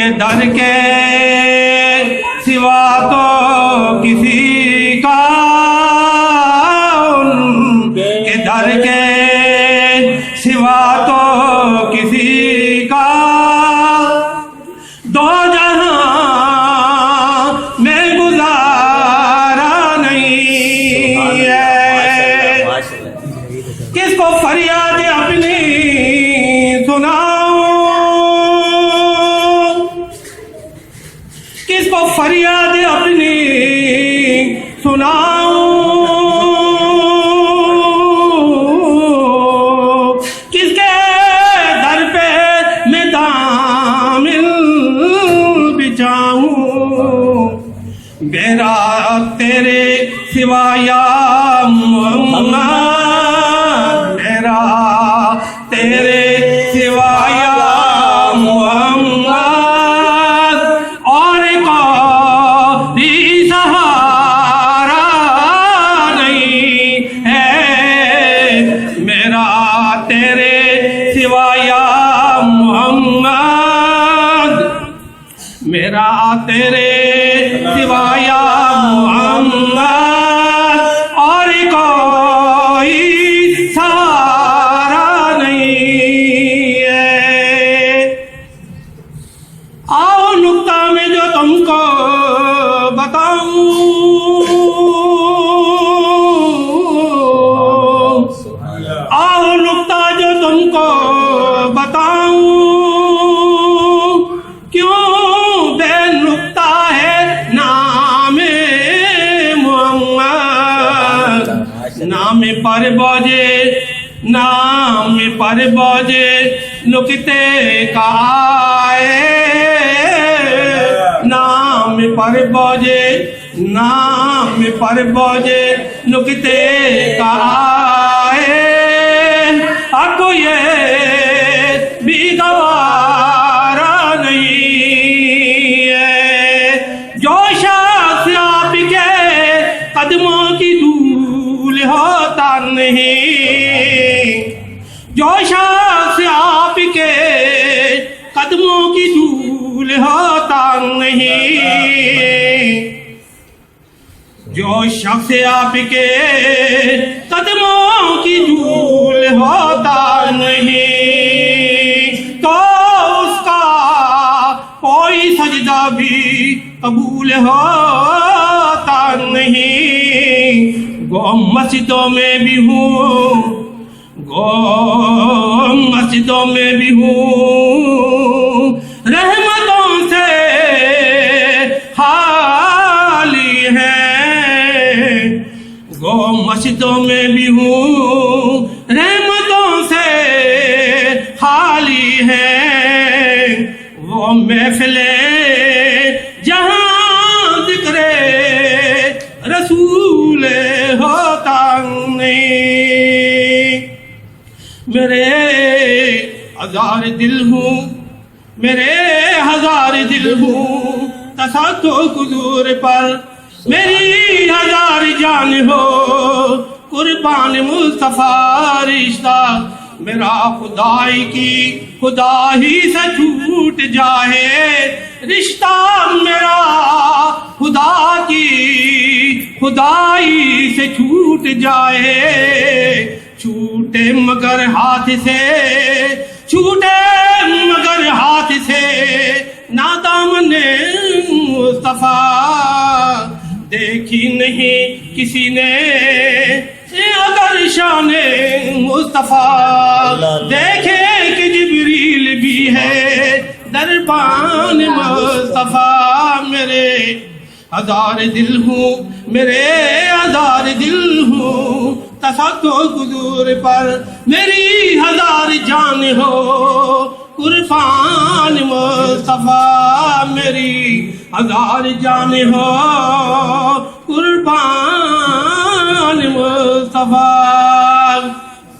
کے در کے سوا تو کسی کا، ان کے در کے سوا تو کسی کا دو جہاں میں گزارا نہیں ہے۔ کس کو فریاد اپنی سناؤں، کس کو فریاد اپنی سناؤں، کس کے در پہ میں دامن بچھاؤں، میرا تیرے سوا یا محمد، میرا تیرے سوا یا محمد، اور کوئی سہارا نہیں ہے، میرا تیرے سوا یا محمد، میرا تیرے سوا یا محمد، اور کوئی سہارا نہیں ہے۔ آؤ نکتہ میں جو تم کو بتاؤں، آؤ نکتہ جو تم کو بتاؤں، کیوں بے نکتہ ہے نام محمد، نام پر بوجھے، نام پر بوجھے نکتے کا آئے، نام پر بوجھے، نام پر بوجھے نکتے کا آئے، اب کو یہ بھی گوارا نہیں ہے، جو شخص آپ کے قدموں کی دھول ہوتا نہیں، جو شخص آپ کے قدموں کی دھول ہوتا نہیں، جو شخص آپ کے قدموں کی دھول ہوتا نہیں، تو اس کا کوئی سجدہ بھی قبول ہوتا نہیں۔ گو مسجدوں میں بھی ہوں، گو مسجدوں میں بھی ہوں، رحمتوں سے خالی ہے، گو مسجدوں میں بھی ہوں، رحمتوں سے خالی ہے، وہ محفلیں جہاں ذکر رسول ہوتا نہیں۔ میرے ہزار دل ہوں، میرے ہزار دل ہوں تصدق حضور پر، میری ہزار جان ہو قربان مصطفیٰ رشتہ، میرا خدائی کی خدائی سے چھوٹ جائے رشتہ، میرا خدا کی خدائی سے چھوٹ جائے، چھوٹے مگر ہاتھ سے، چھوٹے مگر ہاتھ سے نادامن مصطفیٰ، دیکھی نہیں کسی نے اگر شان مصطفیٰ، دیکھے کہ جبریل بھی ہے دربان مصطفیٰ، میرے ہزار دل ہوں، میرے ہزار دل ہوں تصدق حضور پر، میری ہزار جان ہو قربان مصطفیٰ، میری ہزار جان ہو قربان مصطفیٰ۔